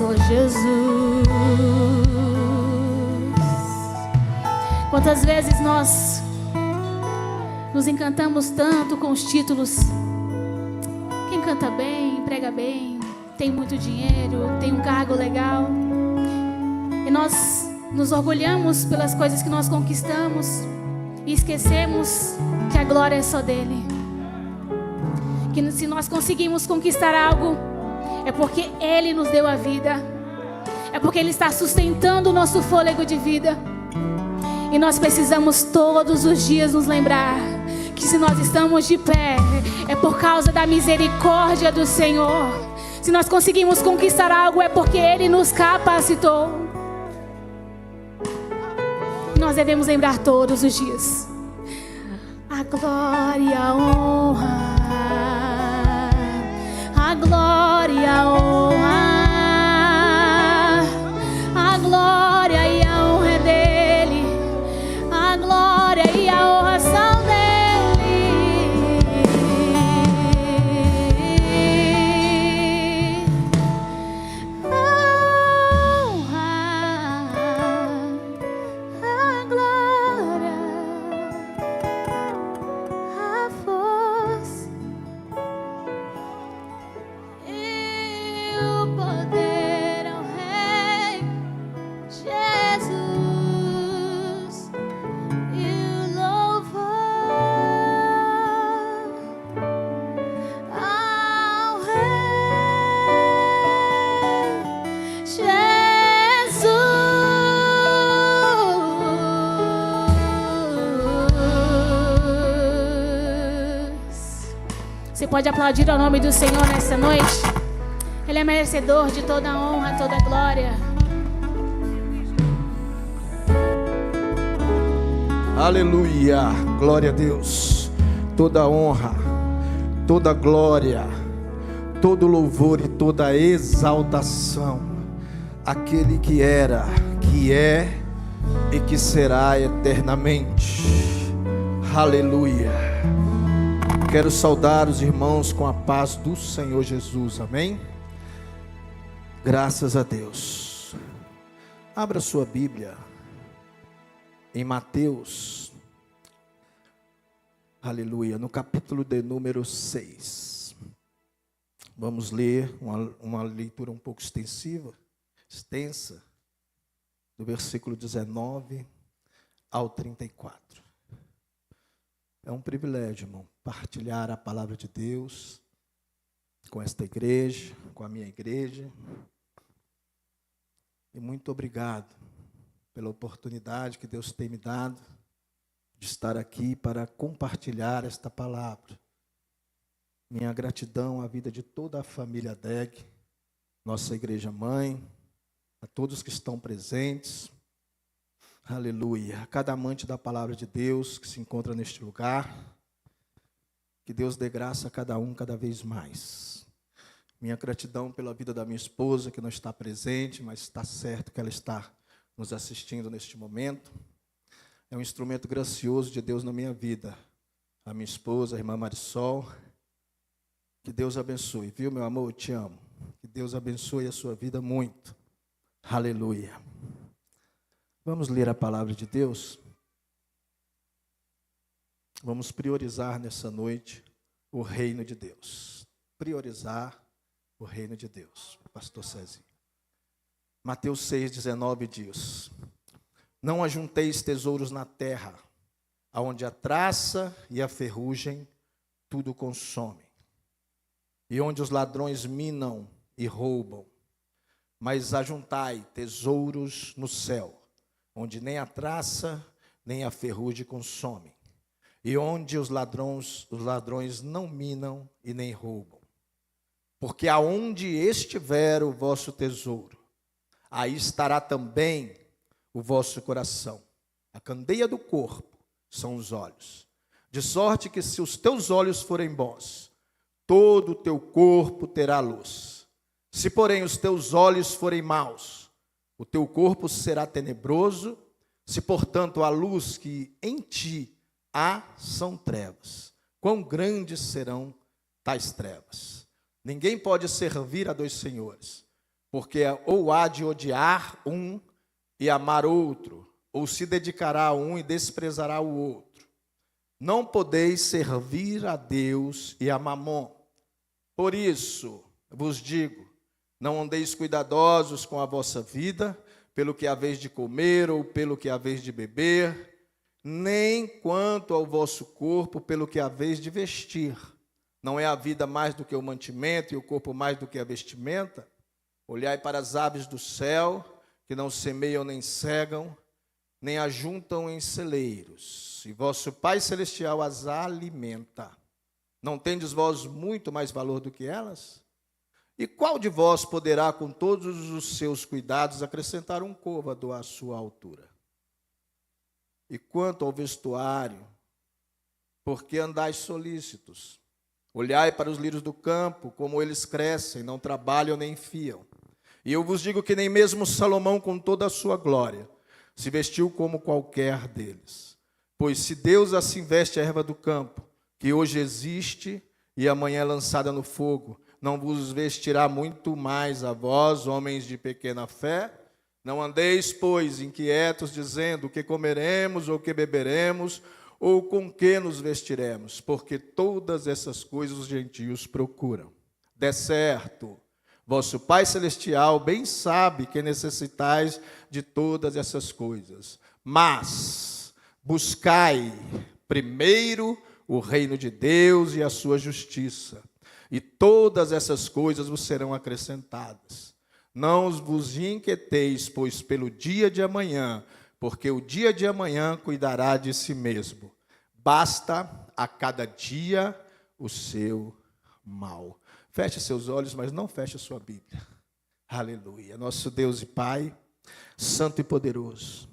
só Jesus. Quantas vezes nós nos encantamos tanto com os títulos. Quem canta bem, prega bem, tem muito dinheiro, tem um cargo legal. E nós nos orgulhamos pelas coisas que nós conquistamos e esquecemos que a glória é só dele. Que se nós conseguimos conquistar algo, é porque ele nos deu a vida. É porque ele está sustentando o nosso fôlego de vida. E nós precisamos todos os dias nos lembrar que se nós estamos de pé, é por causa da misericórdia do Senhor. Se nós conseguimos conquistar algo, é porque ele nos capacitou. E nós devemos lembrar todos os dias: a glória e a honra, a glória e a honra, a glória e a honra é dele, a glória e a honra são dele. A honra, a glória, a força e o poder ao Rei Jesus e o louvor ao Rei Jesus. Você pode aplaudir ao nome do Senhor nessa noite? Ele é merecedor de toda a honra, toda a glória. Aleluia, glória a Deus. Toda honra, toda glória, todo louvor e toda exaltação àquele que era, que é e que será eternamente. Aleluia. Quero saudar os irmãos com a paz do Senhor Jesus, amém? Graças a Deus. Abra sua Bíblia em Mateus, aleluia, no capítulo de número 6. Vamos ler uma leitura um pouco extensa, do versículo 19 ao 34. É um privilégio, irmão, partilhar a palavra de Deus com esta igreja, com a minha igreja. E muito obrigado pela oportunidade que Deus tem me dado de estar aqui para compartilhar esta palavra. Minha gratidão à vida de toda a família DEG, nossa igreja mãe, a todos que estão presentes. Aleluia. A cada amante da palavra de Deus que se encontra neste lugar, que Deus dê graça a cada um cada vez mais. Minha gratidão pela vida da minha esposa, que não está presente, mas está certo que ela está nos assistindo neste momento. É um instrumento gracioso de Deus na minha vida. A minha esposa, a irmã Marisol. Que Deus abençoe, viu, meu amor? Eu te amo. Que Deus abençoe a sua vida muito. Aleluia. Vamos ler a palavra de Deus? Vamos priorizar nessa noite o reino de Deus. Priorizar o reino de Deus. Pastor Cezinho. Mateus 6,19 diz: não ajunteis tesouros na terra, aonde a traça e a ferrugem tudo consomem, e onde os ladrões minam e roubam. Mas ajuntai tesouros no céu, onde nem a traça nem a ferrugem consomem, e onde os ladrões não minam e nem roubam. Porque aonde estiver o vosso tesouro, aí estará também o vosso coração. A candeia do corpo são os olhos. De sorte que se os teus olhos forem bons, todo o teu corpo terá luz. Se porém os teus olhos forem maus, o teu corpo será tenebroso. Se portanto a luz que em ti há são trevas, quão grandes serão tais trevas? Ninguém pode servir a dois senhores, porque ou há de odiar um e amar outro, ou se dedicará a um e desprezará o outro. Não podeis servir a Deus e a Mamon. Por isso vos digo, não andeis cuidadosos com a vossa vida, pelo que haveis de comer ou pelo que haveis de beber, nem quanto ao vosso corpo, pelo que haveis de vestir. Não é a vida mais do que o mantimento e o corpo mais do que a vestimenta? Olhai para as aves do céu, que não semeiam nem cegam, nem ajuntam em celeiros, e vosso Pai Celestial as alimenta. Não tendes vós muito mais valor do que elas? E qual de vós poderá, com todos os seus cuidados, acrescentar um côvado à sua altura? E quanto ao vestuário, por que andais solícitos? Olhai para os lírios do campo, como eles crescem, não trabalham nem fiam. E eu vos digo que nem mesmo Salomão, com toda a sua glória, se vestiu como qualquer deles. Pois se Deus assim veste a erva do campo, que hoje existe e amanhã é lançada no fogo, não vos vestirá muito mais a vós, homens de pequena fé? Não andeis, pois, inquietos, dizendo o que comeremos ou o que beberemos, ou com que nos vestiremos, porque todas essas coisas os gentios procuram. De certo, vosso Pai Celestial bem sabe que necessitais de todas essas coisas. Mas buscai primeiro o reino de Deus e a sua justiça, e todas essas coisas vos serão acrescentadas. Não vos inquieteis, pois, pelo dia de amanhã, porque o dia de amanhã cuidará de si mesmo. Basta a cada dia o seu mal. Feche seus olhos, mas não feche a sua Bíblia. Aleluia. Nosso Deus e Pai, santo e poderoso,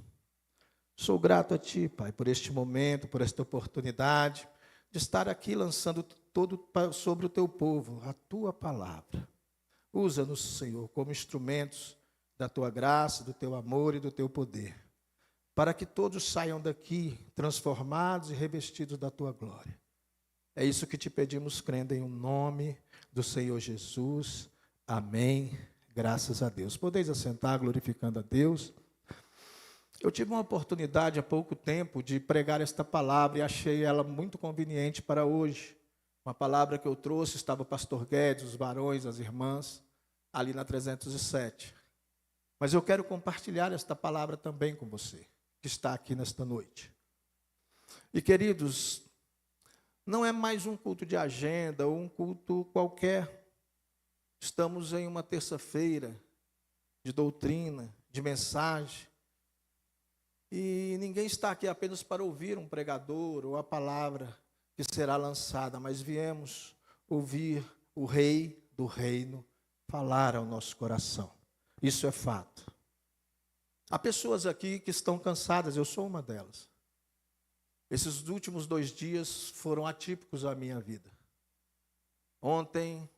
sou grato a Ti, Pai, por este momento, por esta oportunidade de estar aqui lançando todo sobre o Teu povo, a Tua palavra. Usa-nos, Senhor, como instrumentos da Tua graça, do Teu amor e do Teu poder, para que todos saiam daqui transformados e revestidos da Tua glória. É isso que Te pedimos, crendo em nome do Senhor Jesus. Amém. Graças a Deus. Podeis assentar, glorificando a Deus. Eu tive uma oportunidade há pouco tempo de pregar esta palavra e achei ela muito conveniente para hoje. Uma palavra que eu trouxe, estava o pastor Guedes, os varões, as irmãs, ali na 307. Mas eu quero compartilhar esta palavra também com você, que está aqui nesta noite. E, queridos, não é mais um culto de agenda ou um culto qualquer. Estamos em uma terça-feira de doutrina, de mensagem. E ninguém está aqui apenas para ouvir um pregador ou a palavra que será lançada, mas viemos ouvir o Rei do Reino falar ao nosso coração. Isso é fato. Há pessoas aqui que estão cansadas, eu sou uma delas. Esses últimos 2 dias foram atípicos à minha vida. Ontem,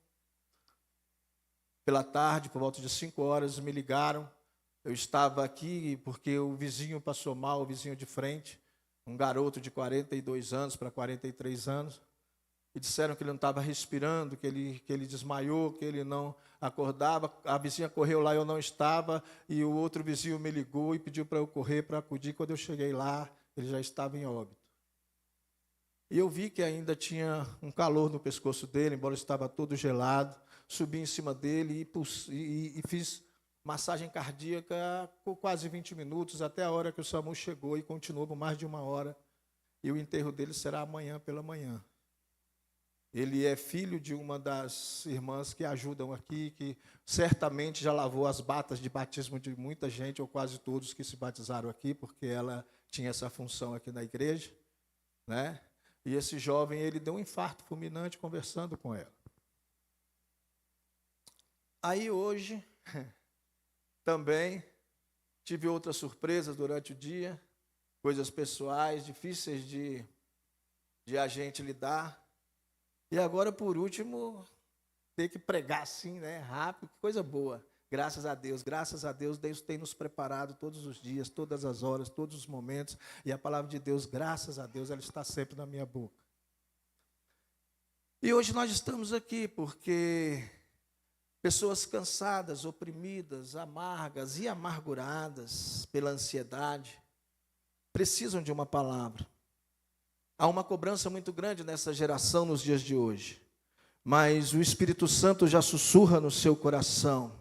pela tarde, por volta de 5 horas, me ligaram. Eu estava aqui porque o vizinho passou mal, o vizinho de frente, um garoto de 42 anos para 43 anos, e disseram que ele não estava respirando, que ele desmaiou, que ele não acordava. A vizinha correu lá, eu não estava, e o outro vizinho me ligou e pediu para eu correr, para acudir. Quando eu cheguei lá, ele já estava em óbito. E eu vi que ainda tinha um calor no pescoço dele, embora estava todo gelado. Subi em cima dele e fiz massagem cardíaca por quase 20 minutos, até a hora que o SAMU chegou, e continuou por mais de 1 hora. E o enterro dele será amanhã pela manhã. Ele é filho de uma das irmãs que ajudam aqui, que certamente já lavou as batas de batismo de muita gente, ou quase todos que se batizaram aqui, porque ela tinha essa função aqui na igreja, né? E esse jovem, ele deu um infarto fulminante conversando com ela. Aí hoje, também tive outras surpresas durante o dia, coisas pessoais, difíceis de a gente lidar. E agora, por último, ter que pregar assim, né, rápido, que coisa boa. Graças a Deus, Deus tem nos preparado todos os dias, todas as horas, todos os momentos. E a palavra de Deus, graças a Deus, ela está sempre na minha boca. E hoje nós estamos aqui porque Pessoas cansadas, oprimidas, amargas e amarguradas pela ansiedade, precisam de uma palavra. Há uma cobrança muito grande nessa geração nos dias de hoje, mas o Espírito Santo já sussurra no seu coração: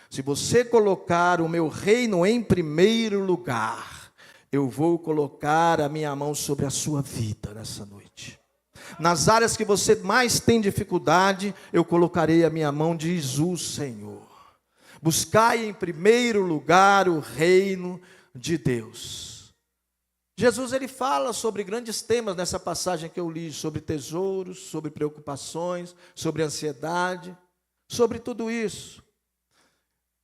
se você colocar o meu reino em primeiro lugar, eu vou colocar a minha mão sobre a sua vida nessa noite. Nas áreas que você mais tem dificuldade, eu colocarei a minha mão, diz o Senhor. Buscai em primeiro lugar o reino de Deus. Jesus, ele fala sobre grandes temas nessa passagem que eu li, sobre tesouros, sobre preocupações, sobre ansiedade, sobre tudo isso.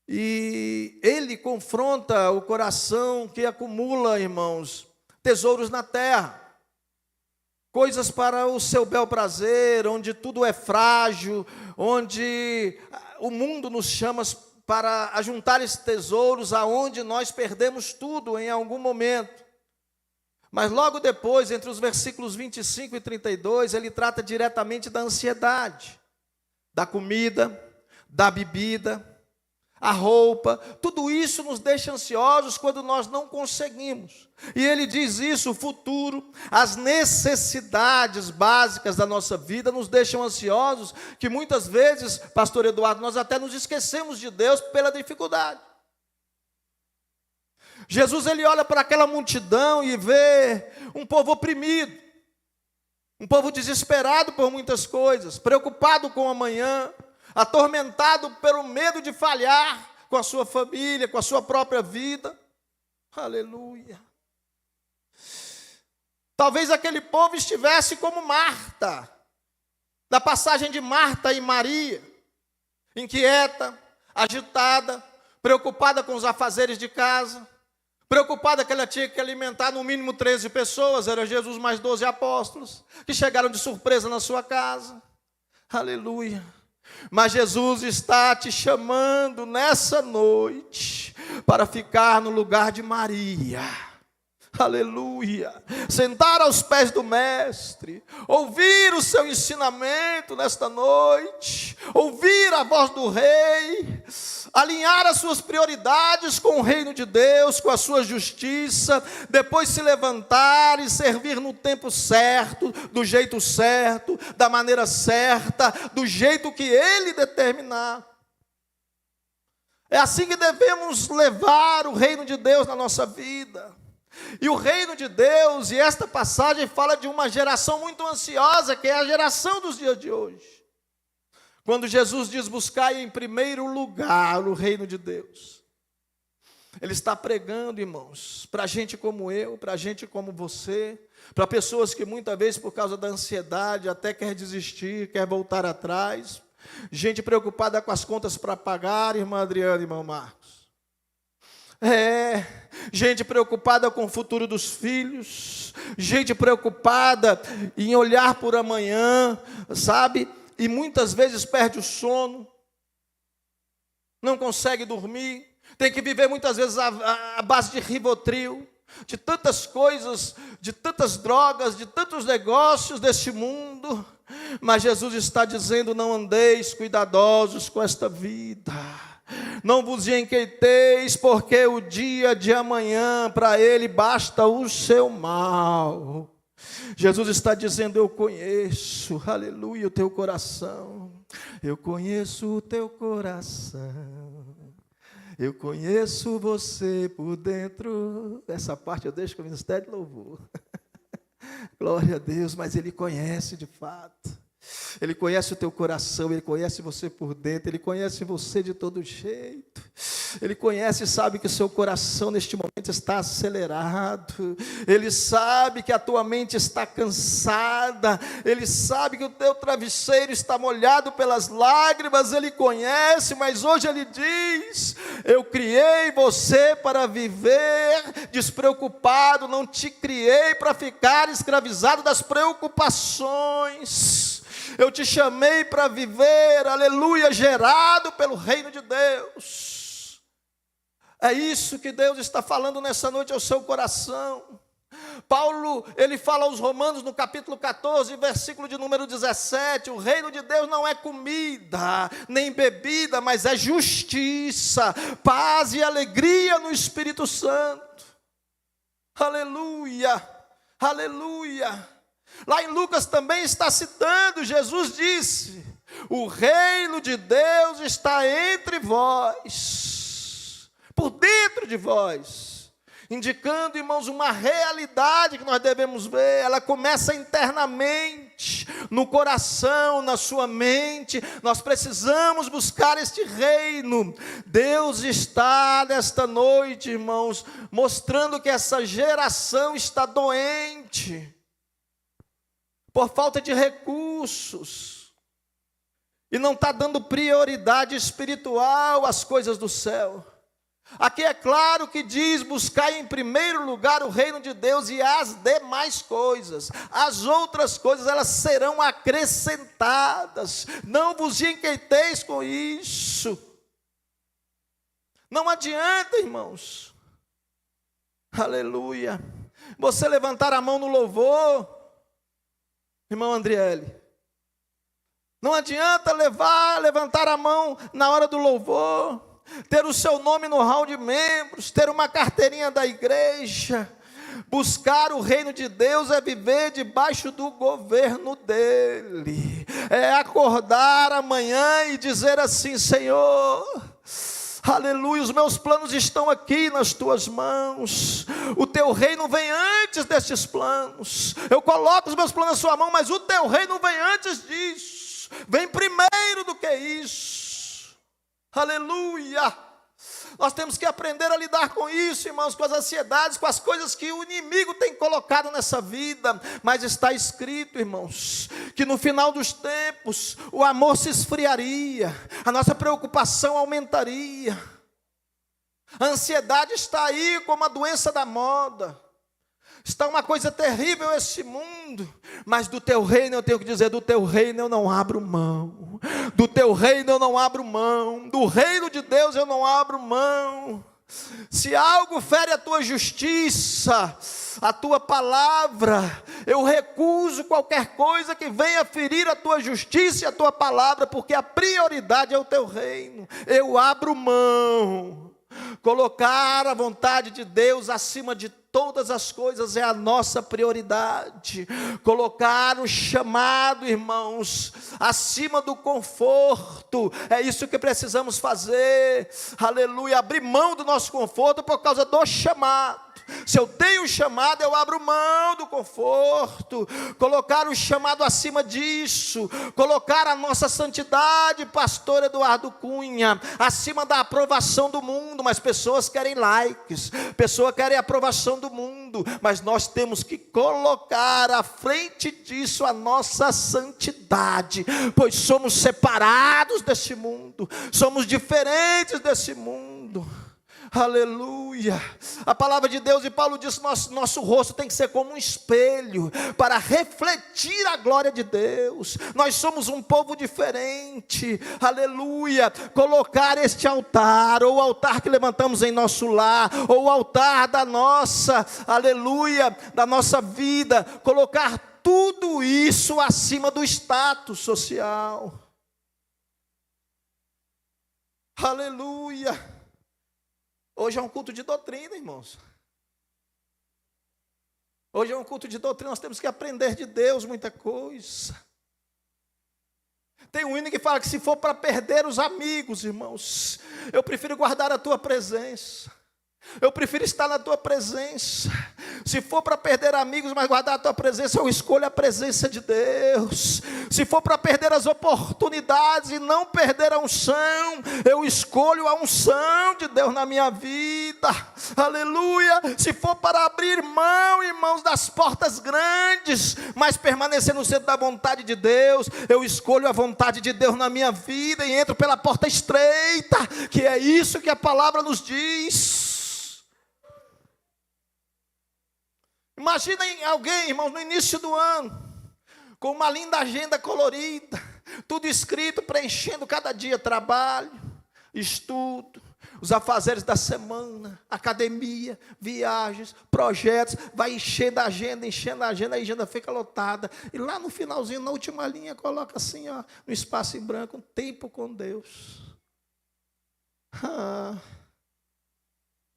E ele confronta o coração que acumula, irmãos, tesouros na terra. Coisas para o seu bel prazer, onde tudo é frágil, onde o mundo nos chama para ajuntar esses tesouros, aonde nós perdemos tudo em algum momento. Mas logo depois, entre os versículos 25 e 32, ele trata diretamente da ansiedade, da comida, da bebida, a roupa, tudo isso nos deixa ansiosos quando nós não conseguimos. E ele diz isso, o futuro, as necessidades básicas da nossa vida nos deixam ansiosos, que muitas vezes, pastor Eduardo, nós até nos esquecemos de Deus pela dificuldade. Jesus, ele olha para aquela multidão e vê um povo oprimido, um povo desesperado por muitas coisas, preocupado com o amanhã, atormentado pelo medo de falhar com a sua família, com a sua própria vida. Aleluia. Talvez aquele povo estivesse como Marta, na passagem de Marta e Maria, inquieta, agitada, preocupada com os afazeres de casa, preocupada que ela tinha que alimentar no mínimo 13 pessoas, era Jesus mais 12 apóstolos, que chegaram de surpresa na sua casa. Aleluia. Mas Jesus está te chamando nessa noite para ficar no lugar de Maria. Aleluia. Sentar aos pés do Mestre, ouvir o seu ensinamento nesta noite, ouvir a voz do Rei, alinhar as suas prioridades com o reino de Deus, com a sua justiça, depois se levantar e servir no tempo certo, do jeito certo, da maneira certa, do jeito que Ele determinar. É assim que devemos levar o reino de Deus na nossa vida. E o reino de Deus, e esta passagem fala de uma geração muito ansiosa, que é a geração dos dias de hoje. Quando Jesus diz: buscai em primeiro lugar o reino de Deus, Ele está pregando, irmãos, para gente como eu, para gente como você, para pessoas que muitas vezes por causa da ansiedade até quer desistir, quer voltar atrás, gente preocupada com as contas para pagar, irmã Adriana e irmão Marcos. Gente preocupada com o futuro dos filhos, gente preocupada em olhar por amanhã, sabe? E muitas vezes perde o sono, não consegue dormir, tem que viver muitas vezes à base de Rivotril, de tantas coisas, de tantas drogas, de tantos negócios deste mundo. Mas Jesus está dizendo: não andeis cuidadosos com esta vida. Não vos inquieteis, porque o dia de amanhã, para ele basta o seu mal. Jesus está dizendo: eu conheço, aleluia, o teu coração. Eu conheço o teu coração. Eu conheço você por dentro. Essa parte eu deixo com o ministério de louvor. Glória a Deus, mas Ele conhece de fato. Ele conhece o teu coração, Ele conhece você por dentro, Ele conhece você de todo jeito. Ele conhece e sabe que o seu coração neste momento está acelerado. Ele sabe que a tua mente está cansada. Ele sabe que o teu travesseiro está molhado pelas lágrimas. Ele conhece, mas hoje Ele diz: eu criei você para viver despreocupado. Não te criei para ficar escravizado das preocupações. Eu te chamei para viver, aleluia, gerado pelo reino de Deus. É isso que Deus está falando nessa noite ao seu coração. Paulo, ele fala aos Romanos no capítulo 14, versículo de número 17, o reino de Deus não é comida, nem bebida, mas é justiça, paz e alegria no Espírito Santo. Aleluia, aleluia. Lá em Lucas também está citando, Jesus disse: o reino de Deus está entre vós, por dentro de vós. Indicando, irmãos, uma realidade que nós devemos ver. Ela começa internamente, no coração, na sua mente. Nós precisamos buscar este reino. Deus está nesta noite, irmãos, mostrando que essa geração está doente, por falta de recursos, e não está dando prioridade espiritual às coisas do céu. Aqui é claro que diz: buscar em primeiro lugar o reino de Deus, e as demais coisas, as outras coisas, elas serão acrescentadas. Não vos inquieteis com isso. Não adianta, irmãos, aleluia, você levantar a mão no louvor, irmão Andriele. Não adianta levantar a mão na hora do louvor, ter o seu nome no hall de membros, ter uma carteirinha da igreja. Buscar o reino de Deus é viver debaixo do governo dele, é acordar amanhã e dizer assim: Senhor, aleluia, os meus planos estão aqui nas tuas mãos, o teu reino vem antes destes planos. Eu coloco os meus planos na sua mão, mas o teu reino vem antes disso, vem primeiro do que isso. Aleluia. Nós temos que aprender a lidar com isso, irmãos, com as ansiedades, com as coisas que o inimigo tem colocado nessa vida. Mas está escrito, irmãos, que no final dos tempos o amor se esfriaria, a nossa preocupação aumentaria. A ansiedade está aí como a doença da moda. Está uma coisa terrível esse mundo, mas do teu reino eu tenho que dizer: do teu reino eu não abro mão, do teu reino eu não abro mão, do reino de Deus eu não abro mão. Se algo fere a tua justiça, a tua palavra, eu recuso qualquer coisa que venha ferir a tua justiça e a tua palavra, porque a prioridade é o teu reino. Eu abro mão. Colocar a vontade de Deus acima de todas as coisas é a nossa prioridade. Colocar o chamado, irmãos, acima do conforto, é isso que precisamos fazer. Aleluia, abrir mão do nosso conforto por causa do chamado. Se eu tenho o chamado, eu abro mão do conforto. Colocar o chamado acima disso, colocar a nossa santidade, pastor Eduardo Cunha, acima da aprovação do mundo. Mas pessoas querem likes, pessoas querem aprovação do mundo, mas nós temos que colocar à frente disso a nossa santidade, pois somos separados desse mundo, somos diferentes desse mundo. Aleluia. A palavra de Deus, e Paulo diz, nosso rosto tem que ser como um espelho, para refletir a glória de Deus. Nós somos um povo diferente. Aleluia. Colocar este altar, ou o altar que levantamos em nosso lar, ou o altar da nossa, aleluia, da nossa vida, colocar tudo isso acima do status social. Aleluia. Hoje é um culto de doutrina, irmãos. Hoje é um culto de doutrina, nós temos que aprender de Deus muita coisa. Tem um hino que fala que se for para perder os amigos, irmãos, eu prefiro guardar a tua presença. Eu prefiro estar na tua presença. Se for para perder amigos, mas guardar a tua presença, eu escolho a presença de Deus. Se for para perder as oportunidades e não perder a unção, eu escolho a unção de Deus na minha vida. Aleluia. Se for para abrir mão, irmãos, das portas grandes, mas permanecer no centro da vontade de Deus, eu escolho a vontade de Deus na minha vida e entro pela porta estreita, que é isso que a palavra nos diz. Imaginem alguém, irmãos, no início do ano, com uma linda agenda colorida, tudo escrito, preenchendo cada dia: trabalho, estudo, Os afazeres da semana, academia, viagens, projetos, vai enchendo a agenda, a agenda fica lotada. E lá no finalzinho, na última linha, coloca assim, ó, no espaço em branco, um tempo com Deus.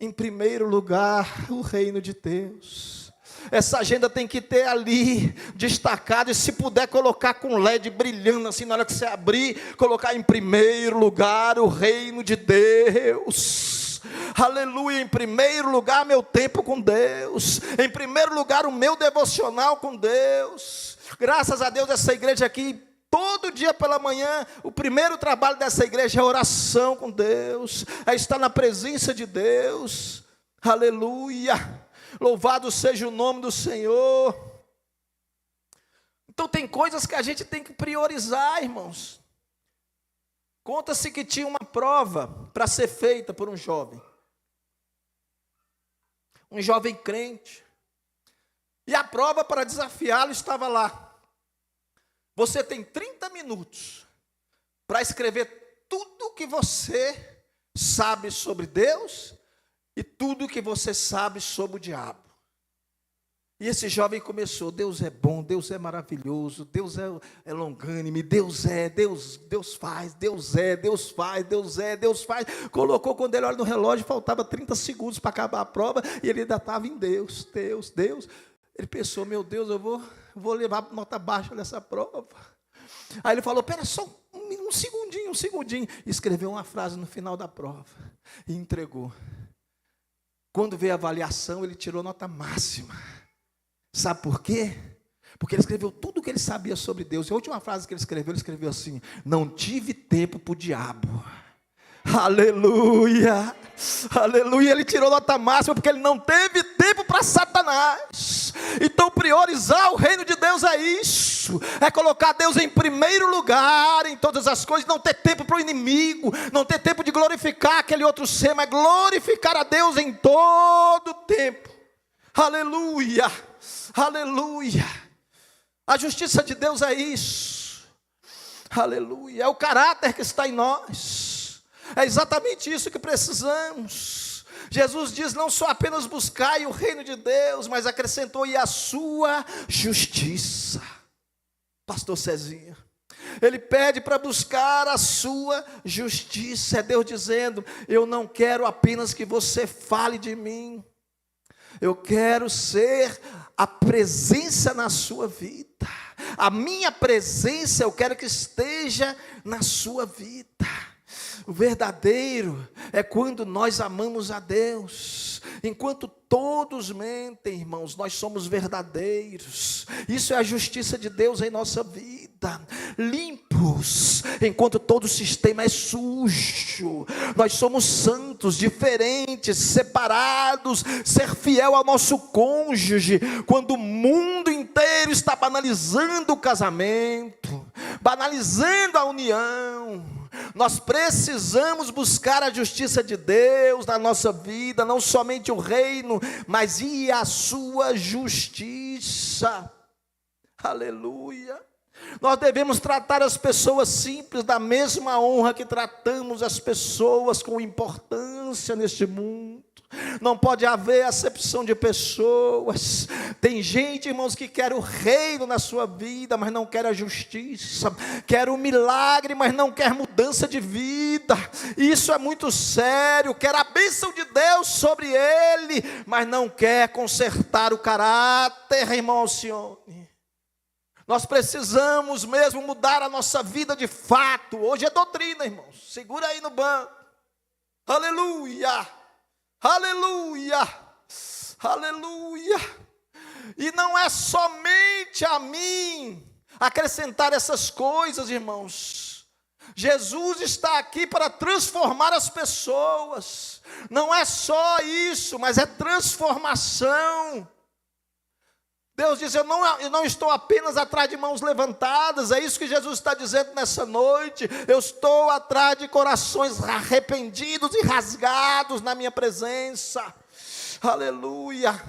Em primeiro lugar, o reino de Deus. Essa agenda tem que ter ali, destacado, e se puder colocar com LED brilhando assim, na hora que você abrir, colocar em primeiro lugar o reino de Deus. Aleluia, em primeiro lugar meu tempo com Deus, em primeiro lugar o meu devocional com Deus. Graças a Deus essa igreja aqui, todo dia pela manhã, o primeiro trabalho dessa igreja é oração com Deus, é estar na presença de Deus. Aleluia. Louvado seja o nome do Senhor. Então tem coisas que a gente tem que priorizar, irmãos. Conta-se que tinha uma prova para ser feita por um jovem crente. E a prova para desafiá-lo estava lá. Você tem 30 minutos para escrever tudo o que você sabe sobre Deus e tudo o que você sabe sobre o diabo. E esse jovem começou: Deus é bom, Deus é maravilhoso, Deus é longânime, Deus faz, Deus faz. Colocou, quando ele olha no relógio, faltava 30 segundos para acabar a prova, e ele ainda estava em Deus. Ele pensou: meu Deus, eu vou levar nota baixa nessa prova. Aí ele falou: pera só um segundinho. Escreveu uma frase no final da prova e entregou. Quando veio a avaliação, ele tirou nota máxima. Sabe por quê? Porque ele escreveu tudo o que ele sabia sobre Deus. E a última frase que ele escreveu assim: não tive tempo para o diabo. Aleluia, aleluia. Ele tirou nota máxima porque ele não teve tempo para Satanás. Então priorizar o reino de Deus é isso, é colocar Deus em primeiro lugar em todas as coisas. Não ter tempo para o inimigo, não ter tempo de glorificar aquele outro ser, mas glorificar a Deus em todo o tempo. Aleluia, aleluia. A justiça de Deus é isso. Aleluia, é o caráter que está em nós. É exatamente isso que precisamos. Jesus diz: não só apenas buscai o reino de Deus, mas acrescentou: e a sua justiça. Pastor Cezinha, ele pede para buscar a sua justiça. É Deus dizendo: eu não quero apenas que você fale de mim, eu quero ser a presença na sua vida. A minha presença eu quero que esteja na sua vida. O verdadeiro é quando nós amamos a Deus. Enquanto todos mentem, irmãos, nós somos verdadeiros. Isso é a justiça de Deus em nossa vida. Limpos, enquanto todo o sistema é sujo. Nós somos santos, diferentes, separados. Ser fiel ao nosso cônjuge, quando o mundo inteiro está banalizando o casamento, banalizando a união. Nós precisamos buscar a justiça de Deus na nossa vida, não somente o reino, mas e a sua justiça. Aleluia. Nós devemos tratar as pessoas simples da mesma honra que tratamos as pessoas com importância neste mundo. Não pode haver acepção de pessoas. Tem gente, irmãos, que quer o reino na sua vida, mas não quer a justiça. Quer o milagre, mas não quer mudança de vida. Isso é muito sério. Quer a bênção de Deus sobre ele, mas não quer consertar o caráter, irmão Alcione. Nós precisamos mesmo mudar a nossa vida de fato. Hoje é doutrina, irmãos. Segura aí no banco. Aleluia. Aleluia, aleluia. E não é somente a mim acrescentar essas coisas, irmãos. Jesus está aqui para transformar as pessoas. Não é só isso, mas é transformação. Deus diz: eu não estou apenas atrás de mãos levantadas. É isso que Jesus está dizendo nessa noite. Eu estou atrás de corações arrependidos e rasgados na minha presença. Aleluia.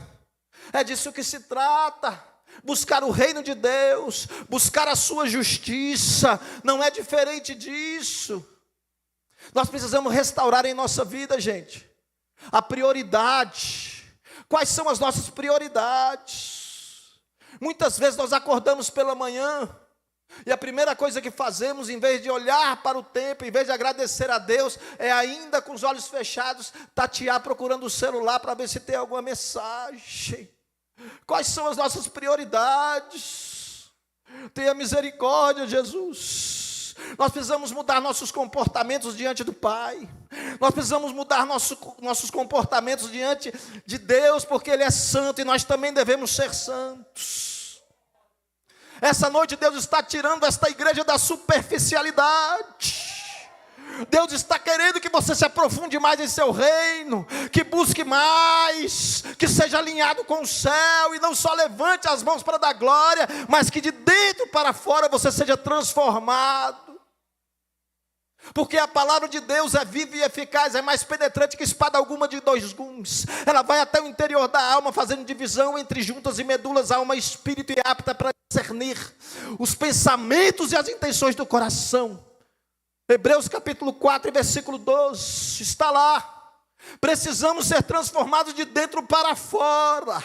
É disso que se trata. Buscar o reino de Deus, buscar a sua justiça. Não é diferente disso. Nós precisamos restaurar em nossa vida, gente, a prioridade. Quais são as nossas prioridades? Muitas vezes nós acordamos pela manhã e a primeira coisa que fazemos, em vez de olhar para o tempo, em vez de agradecer a Deus, é ainda com os olhos fechados, tatear procurando o celular para ver se tem alguma mensagem. Quais são as nossas prioridades? Tenha misericórdia, Jesus. Nós precisamos mudar nossos comportamentos diante do Pai. Nós precisamos mudar nossos comportamentos diante de Deus, porque Ele é santo e nós também devemos ser santos. Essa noite Deus está tirando esta igreja da superficialidade. Deus está querendo que você se aprofunde mais em seu reino, que busque mais, que seja alinhado com o céu e não só levante as mãos para dar glória, mas que de dentro para fora você seja transformado. Porque a palavra de Deus é viva e eficaz, é mais penetrante que espada alguma de 2 gumes. Ela vai até o interior da alma, fazendo divisão entre juntas e medulas, alma e espírito, e é apta para discernir os pensamentos e as intenções do coração. Hebreus capítulo 4, versículo 12, está lá. Precisamos ser transformados de dentro para fora.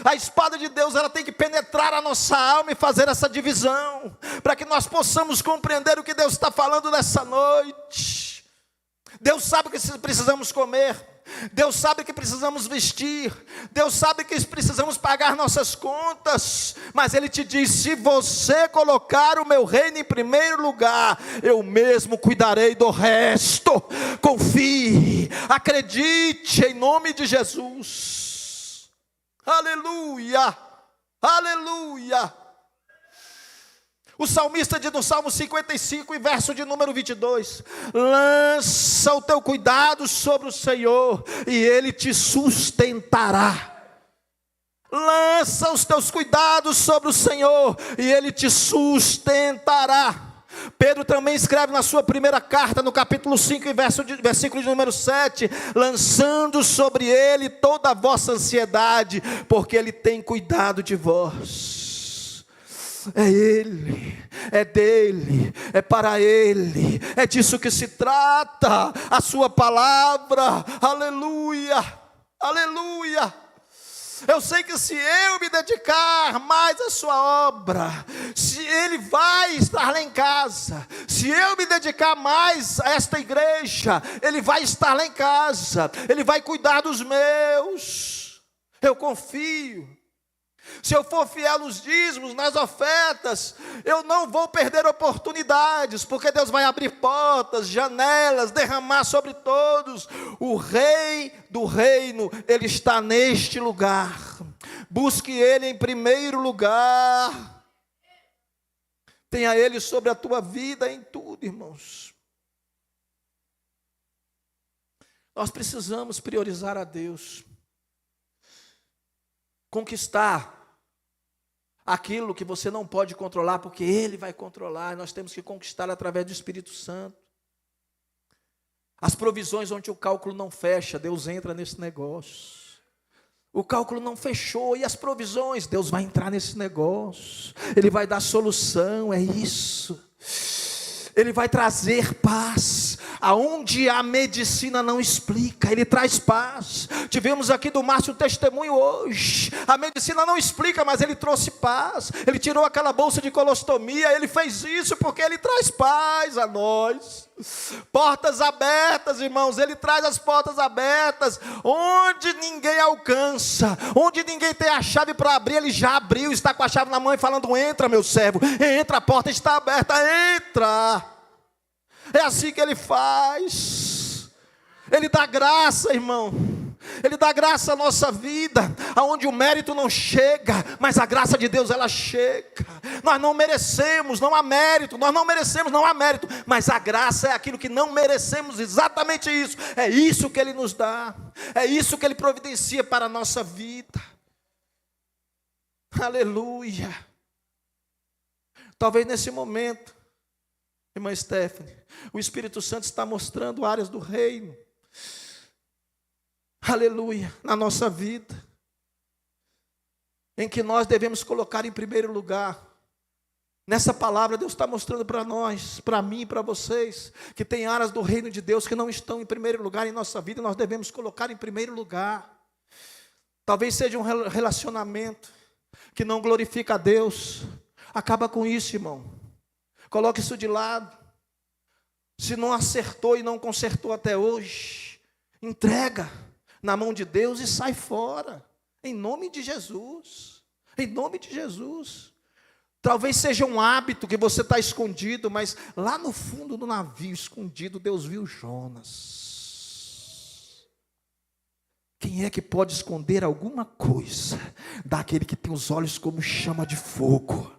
A espada de Deus, ela tem que penetrar a nossa alma e fazer essa divisão, para que nós possamos compreender o que Deus está falando nessa noite. Deus sabe que precisamos comer, Deus sabe que precisamos vestir, Deus sabe que precisamos pagar nossas contas, mas Ele te diz: se você colocar o meu reino em primeiro lugar, eu mesmo cuidarei do resto. Confie, acredite em nome de Jesus. Aleluia, aleluia. O salmista diz no Salmo 55, e verso de número 22, lança o teu cuidado sobre o Senhor, e Ele te sustentará. Lança os teus cuidados sobre o Senhor, e Ele te sustentará. Pedro também escreve na sua primeira carta, no capítulo 5, versículo de número 7, lançando sobre Ele toda a vossa ansiedade, porque Ele tem cuidado de vós. É Ele, é dele, é para Ele, é disso que se trata a sua palavra. Aleluia, aleluia. Eu sei que se eu me dedicar mais à sua obra, se Ele vai estar lá em casa, se eu me dedicar mais a esta igreja, Ele vai estar lá em casa, Ele vai cuidar dos meus. Eu confio. Se eu for fiel nos dízimos, nas ofertas, eu não vou perder oportunidades, porque Deus vai abrir portas, janelas, derramar sobre todos. O Rei do reino, Ele está neste lugar. Busque Ele em primeiro lugar. Tenha Ele sobre a tua vida em tudo, irmãos. Nós precisamos priorizar a Deus. Conquistar aquilo que você não pode controlar, porque Ele vai controlar. Nós temos que conquistar através do Espírito Santo. As provisões onde o cálculo não fecha, Deus entra nesse negócio. O cálculo não fechou, e as provisões, Deus vai entrar nesse negócio. Ele vai dar solução, é isso. Ele vai trazer paz, aonde a medicina não explica, Ele traz paz. Tivemos aqui do Márcio um testemunho hoje. A medicina não explica, mas Ele trouxe paz. Ele tirou aquela bolsa de colostomia, Ele fez isso porque Ele traz paz a nós. Portas abertas, irmãos, Ele traz as portas abertas, onde ninguém alcança, onde ninguém tem a chave para abrir, Ele já abriu, está com a chave na mão e falando: entra, meu servo, entra, a porta está aberta, entra. É assim que Ele faz. Ele dá graça, irmão. Ele dá graça à nossa vida, aonde o mérito não chega, mas a graça de Deus, ela chega. Nós não merecemos, não há mérito. Nós não merecemos, não há mérito. Mas a graça é aquilo que não merecemos, exatamente isso. É isso que Ele nos dá. É isso que Ele providencia para a nossa vida. Aleluia. Talvez nesse momento, irmã Stephanie, o Espírito Santo está mostrando áreas do reino. Aleluia, na nossa vida, em que nós devemos colocar em primeiro lugar. Nessa palavra, Deus está mostrando para nós, para mim e para vocês, que tem áreas do reino de Deus que não estão em primeiro lugar em nossa vida, e nós devemos colocar em primeiro lugar. Talvez seja um relacionamento que não glorifica a Deus. Acaba com isso, irmão. Coloque isso de lado. Se não acertou e não consertou até hoje, entrega na mão de Deus e sai fora. Em nome de Jesus. Em nome de Jesus. Talvez seja um hábito que você está escondido, mas lá no fundo do navio, escondido, Deus viu Jonas. Quem é que pode esconder alguma coisa daquele que tem os olhos como chama de fogo?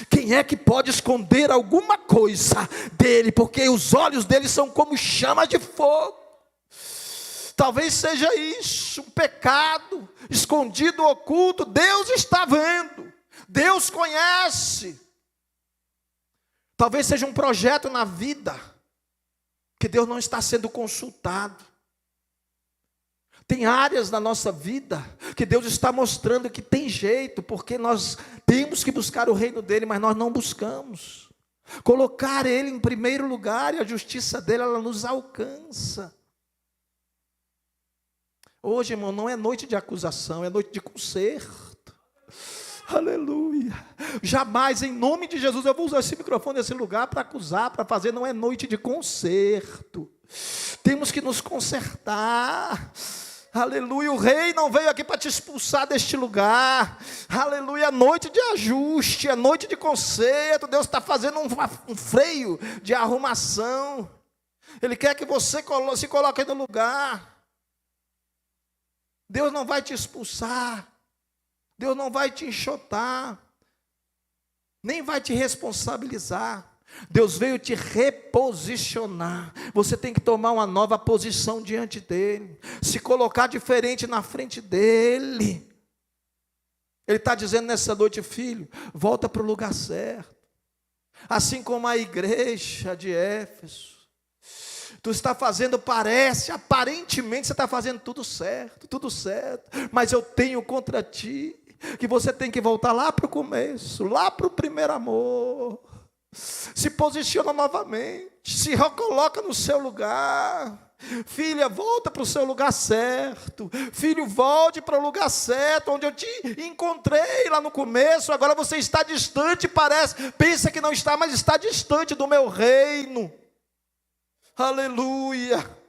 Quem é que pode esconder alguma coisa dele? Porque os olhos dele são como chama de fogo. Talvez seja isso, um pecado escondido, oculto. Deus está vendo. Deus conhece. Talvez seja um projeto na vida que Deus não está sendo consultado. Tem áreas da nossa vida que Deus está mostrando que tem jeito, porque nós temos que buscar o reino dele, mas nós não buscamos. Colocar ele em primeiro lugar e a justiça dele, ela nos alcança. Hoje, irmão, não é noite de acusação, é noite de conserto. Aleluia. Jamais, em nome de Jesus, eu vou usar esse microfone nesse lugar para acusar, para fazer. Não é noite de conserto. Temos que nos consertar. Aleluia. O rei não veio aqui para te expulsar deste lugar. Aleluia. É noite de ajuste, é noite de conserto. Deus está fazendo um freio de arrumação. Ele quer que você se coloque no lugar. Deus não vai te expulsar. Deus não vai te enxotar, nem vai te responsabilizar. Deus veio te reposicionar. Você tem que tomar uma nova posição diante dele, se colocar diferente na frente dele. Ele está dizendo nessa noite: filho, volta para o lugar certo. Assim como a igreja de Éfeso, tu está fazendo, aparentemente você está fazendo tudo certo, mas eu tenho contra ti que você tem que voltar lá para o começo, lá para o primeiro amor. Se posiciona novamente, se recoloca no seu lugar. Filha, volta para o seu lugar certo. Filho, volte para o lugar certo, onde eu te encontrei lá no começo. Agora você está distante, pensa que não está, mas está distante do meu reino. Aleluia.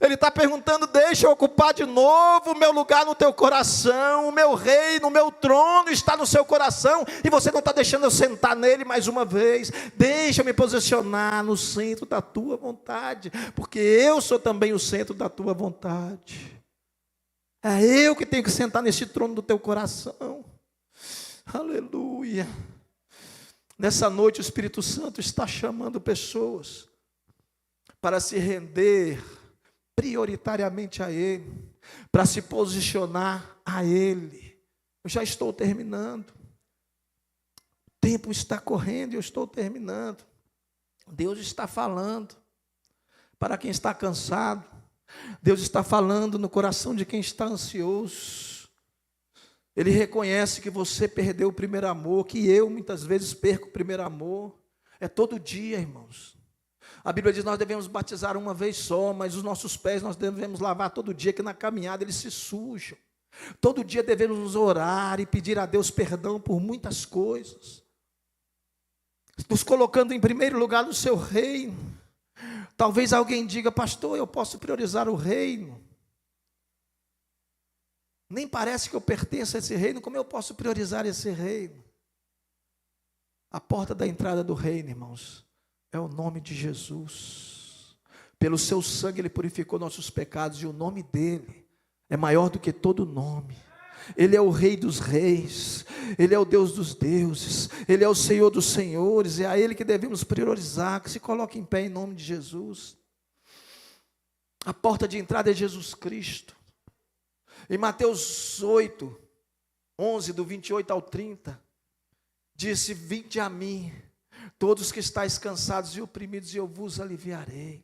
Ele está perguntando: deixa eu ocupar de novo o meu lugar no teu coração. O meu reino, o meu trono está no seu coração, e você não está deixando eu sentar nele mais uma vez. Deixa eu me posicionar no centro da tua vontade, porque eu sou também o centro da tua vontade. É eu que tenho que sentar nesse trono do teu coração. Aleluia. Nessa noite o Espírito Santo está chamando pessoas para se render prioritariamente a Ele, para se posicionar a Ele. Eu já estou terminando. O tempo está correndo e eu estou terminando. Deus está falando para quem está cansado. Deus está falando no coração de quem está ansioso. Ele reconhece que você perdeu o primeiro amor, que eu muitas vezes perco o primeiro amor. É todo dia, irmãos. A Bíblia diz que nós devemos batizar uma vez só, mas os nossos pés nós devemos lavar todo dia, que na caminhada eles se sujam. Todo dia devemos orar e pedir a Deus perdão por muitas coisas, nos colocando em primeiro lugar no seu reino. Talvez alguém diga: pastor, eu posso priorizar o reino? Nem parece que eu pertenço a esse reino, como eu posso priorizar esse reino? A porta da entrada do reino, irmãos, é o nome de Jesus. Pelo seu sangue Ele purificou nossos pecados, e o nome dEle é maior do que todo nome. Ele é o Rei dos reis, Ele é o Deus dos deuses, Ele é o Senhor dos senhores. É a Ele que devemos priorizar. Que se coloque em pé em nome de Jesus. A porta de entrada é Jesus Cristo. Em Mateus 8, 11, do 28 ao 30, disse: vinde a mim, todos que estáis cansados e oprimidos, e eu vos aliviarei.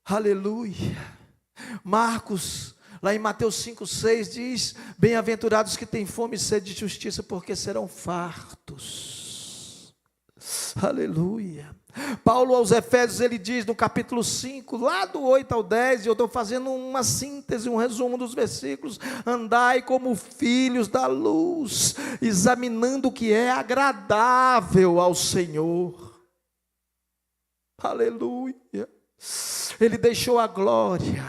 Aleluia. Marcos, Lá em Mateus 5,6 diz: bem-aventurados que têm fome e sede de justiça, porque serão fartos. Aleluia. Paulo aos Efésios, ele diz no capítulo 5, lá do 8 ao 10, e eu estou fazendo uma síntese, um resumo dos versículos: andai como filhos da luz, examinando o que é agradável ao Senhor. Aleluia. Ele deixou a glória,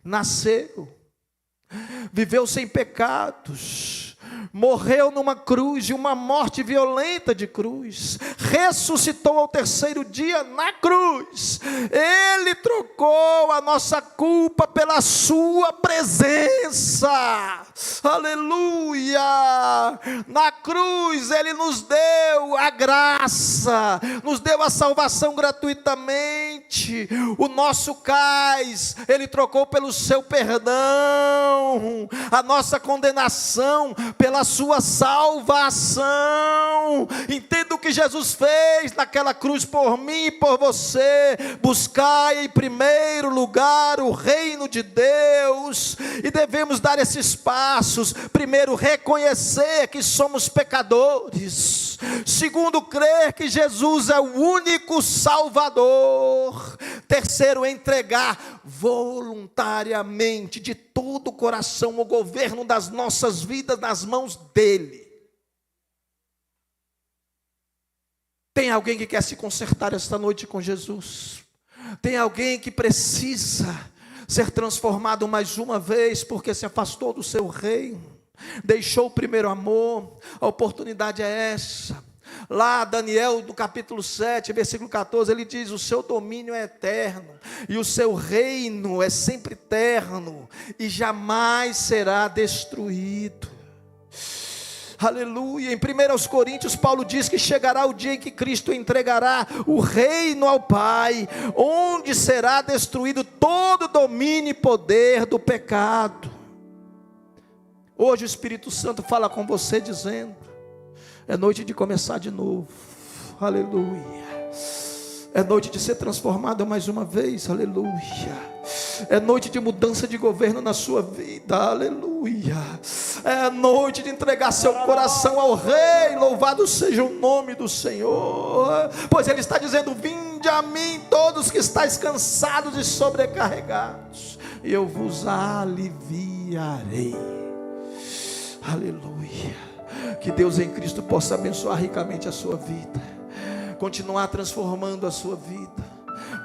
nasceu, viveu sem pecados, morreu numa cruz, de uma morte violenta de cruz, ressuscitou ao terceiro dia na cruz. Ele trocou a nossa culpa pela sua presença. Aleluia. Na cruz ele nos deu a graça, nos deu a salvação gratuitamente. O nosso cais ele trocou pelo seu perdão, a nossa condenação pela sua salvação. Entenda o que Jesus fez naquela cruz por mim e por você. Buscai em primeiro lugar o reino de Deus, e devemos dar esses passos. Primeiro, reconhecer que somos pecadores. Segundo, crer que Jesus é o único Salvador. Terceiro, entregar voluntariamente, de todo o coração, o governo das nossas vidas nas mãos dele. Tem alguém que quer se consertar esta noite com Jesus? Tem alguém que precisa ser transformado mais uma vez, porque se afastou do seu reino, deixou o primeiro amor? A oportunidade é essa. Lá Daniel, no capítulo 7, versículo 14, ele diz: o seu domínio é eterno, e o seu reino é sempre eterno, e jamais será destruído. Aleluia. Em 1 Coríntios, Paulo diz que chegará o dia em que Cristo entregará o reino ao Pai, onde será destruído todo domínio e poder do pecado. Hoje o Espírito Santo fala com você dizendo: é noite de começar de novo. Aleluia. É noite de ser transformado mais uma vez. Aleluia. É noite de mudança de governo na sua vida. Aleluia. É noite de entregar seu coração ao Rei. Louvado seja o nome do Senhor. Pois Ele está dizendo: vinde a mim todos que estáis cansados e sobrecarregados, e eu vos aliviarei. Aleluia. Que Deus em Cristo possa abençoar ricamente a sua vida, continuar transformando a sua vida,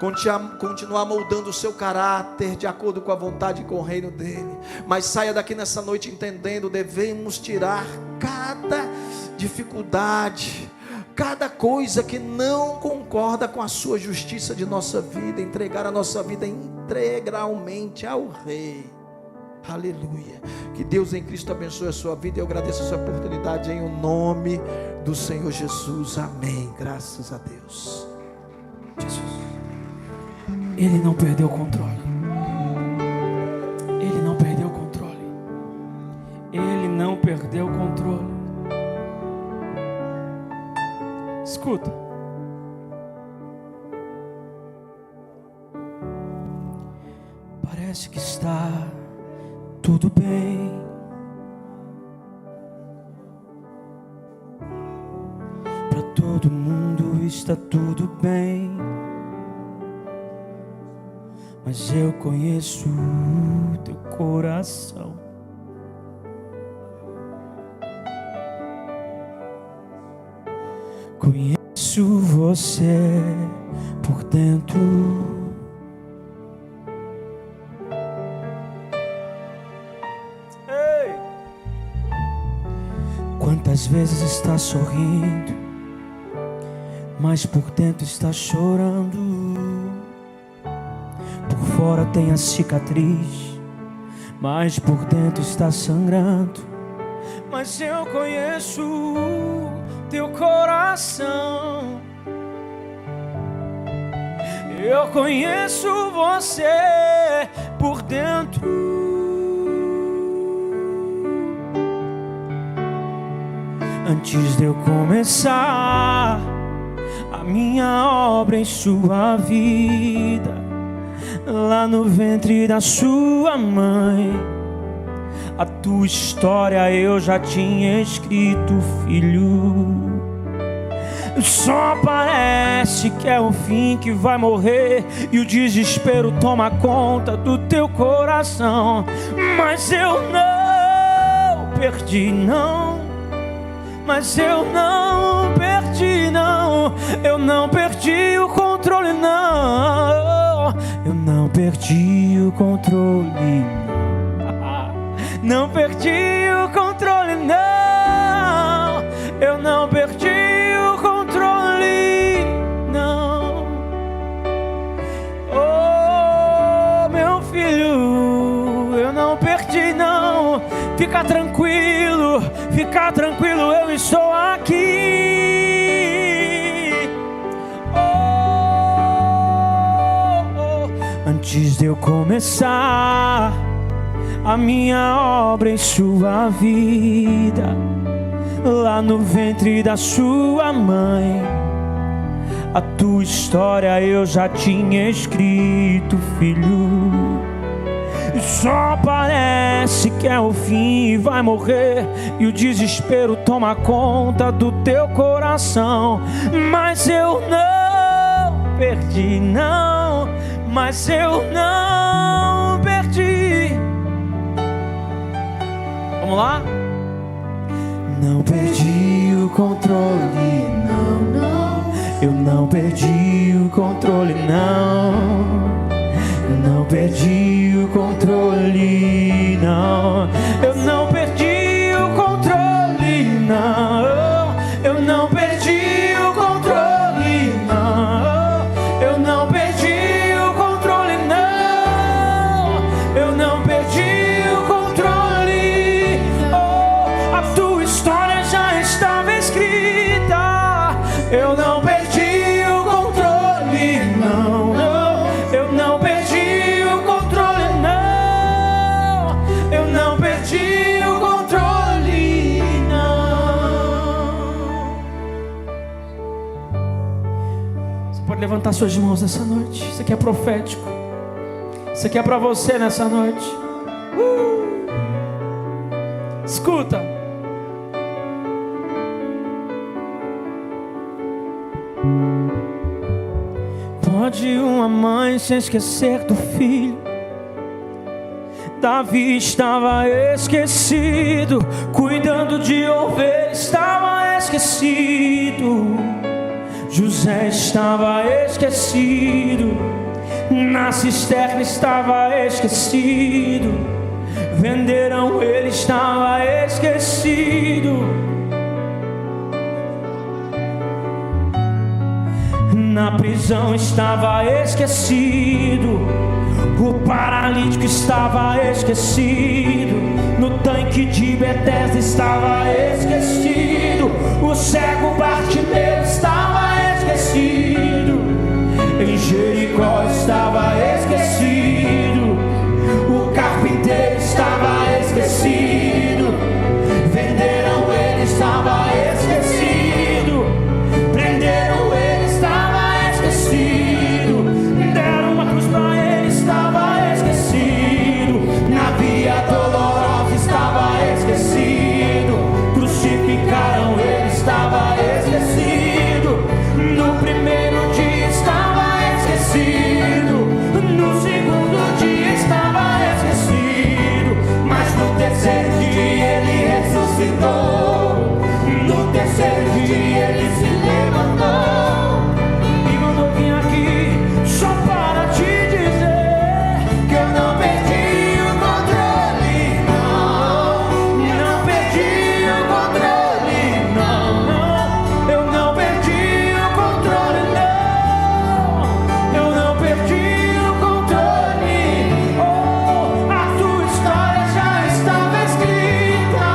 continuar moldando o seu caráter de acordo com a vontade e com o reino dele. Mas saia daqui nessa noite entendendo: devemos tirar cada dificuldade, cada coisa que não concorda com a sua justiça de nossa vida, entregar a nossa vida integralmente ao Rei. Aleluia. Que Deus em Cristo abençoe a sua vida. Eu agradeço essa oportunidade em o nome do Senhor Jesus. Amém. Graças a Deus. Jesus, Ele não perdeu o controle. Ele não perdeu o controle. Ele não perdeu o controle. Escuta. Parece que está tudo bem. Para todo mundo está tudo bem. Mas eu conheço o teu coração. Conheço você por dentro. Quantas vezes está sorrindo, mas por dentro está chorando. Por fora tem a cicatriz, mas por dentro está sangrando. Mas eu conheço teu coração. Eu conheço você por dentro. Antes de eu começar a minha obra em sua vida, lá Lá no ventre da sua mãe, a tua história eu já tinha escrito, filho. Só parece que é o fim, que vai morrer e o desespero toma conta do teu coração. Mas eu não perdi, não. Mas eu não perdi, não. Eu não perdi o controle, não. Eu não perdi o controle, não. Não perdi o controle, não. Eu não perdi o controle, não. Oh, meu filho, eu não perdi, não. Fica tranquilo, eu estou aqui. Antes de eu começar a minha obra em sua vida, lá no ventre da sua mãe, a tua história eu já tinha escrito, filho. Só parece que é o fim e vai morrer e o desespero toma conta do teu coração. Mas eu não perdi, não. Mas eu não perdi. Vamos lá? Não perdi o controle, não, não. Eu não perdi o controle, não. Eu não perdi o controle, não. Eu não perdi o controle, não. Eu não perdi o controle, não. Eu não perdi o controle, não. Eu não perdi o controle. Oh, a tua história já estava escrita. Eu não perdi o controle, não. Eu não perdi o controle, não. Eu não perdi o controle, não. Você pode levantar suas mãos nessa noite. Isso aqui é profético. Isso aqui é para você nessa noite. Escuta. Pode uma mãe se esquecer do filho. Davi estava esquecido, cuidando de ovelhas, estava esquecido. José estava esquecido, na cisterna estava esquecido. Venderam ele, estava esquecido. Na prisão estava esquecido. O paralítico estava esquecido. No tanque de Betesda estava esquecido. O cego Bartimeu estava esquecido. Em Jericó estava esquecido. O carpinteiro estava esquecido. Venderam ele, estava esquecido. Prenderam ele, estava esquecido. Deram uma cruz pra ele, estava esquecido. Na via dolorosa estava esquecido. Crucificaram ele, estava esquecido. No primeiro dia estava esquecido. No segundo dia estava esquecido. Mas no terceiro dia ele ressuscitou. No terceiro dia ele se levantou e mandou vir aqui só para te dizer que eu não perdi o controle, não. Não perdi o controle, não, não. Eu não perdi o controle, não. Eu não perdi o controle. Oh, a tua história já estava escrita.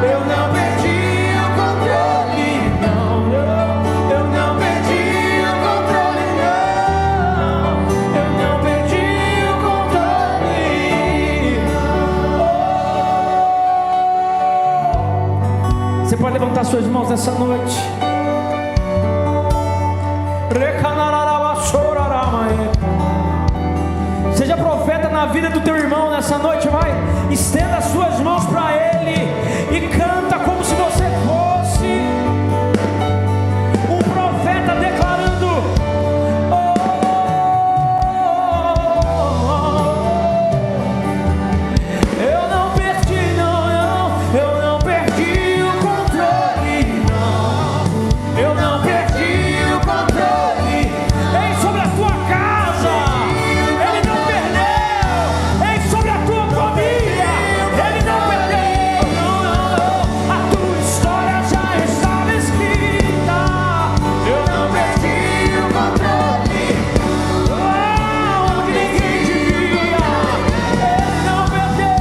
Eu não perdi o controle, não, não. Eu não perdi o controle, não. Eu não perdi o controle. Oh. Você pode levantar suas mãos nessa noite. Você na vida do teu irmão nessa noite, vai. Estenda as suas mãos para ele e canta como se você fosse um profeta declarando: eu não perdi, não, eu não perdi o controle, não, eu não perdi o controle. Ei, sobre a tua casa, ele não perdeu. Ei, sobre a tua família, ele não perdeu. Não, não, a tua história já estava escrita. Eu não perdi o controle. Onde ninguém te via, ele não perdeu.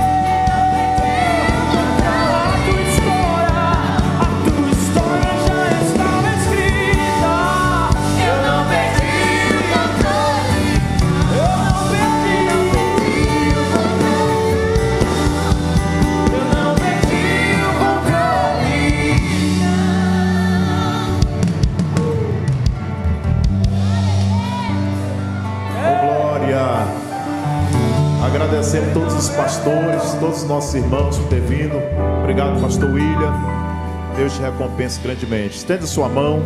A tua história já estava escrita. Eu não perdi o controle. Eu não perdi o controle. Eu não perdi o controle. Glória! Agradecemos todos os pastores, todos os nossos irmãos por ter vindo. Obrigado, pastor William. Deus te recompense grandemente. Estende sua mão,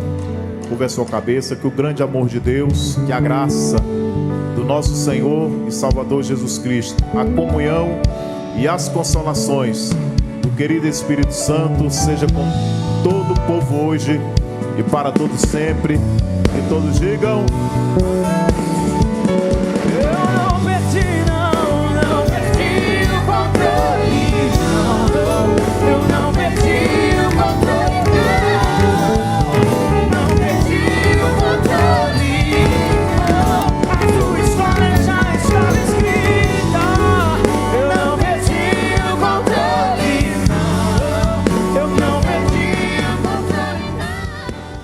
curve a sua cabeça, que o grande amor de Deus, que a graça do nosso Senhor e Salvador Jesus Cristo, a comunhão e as consolações do querido Espírito Santo seja com todo o povo hoje e para todos sempre. E todos digam: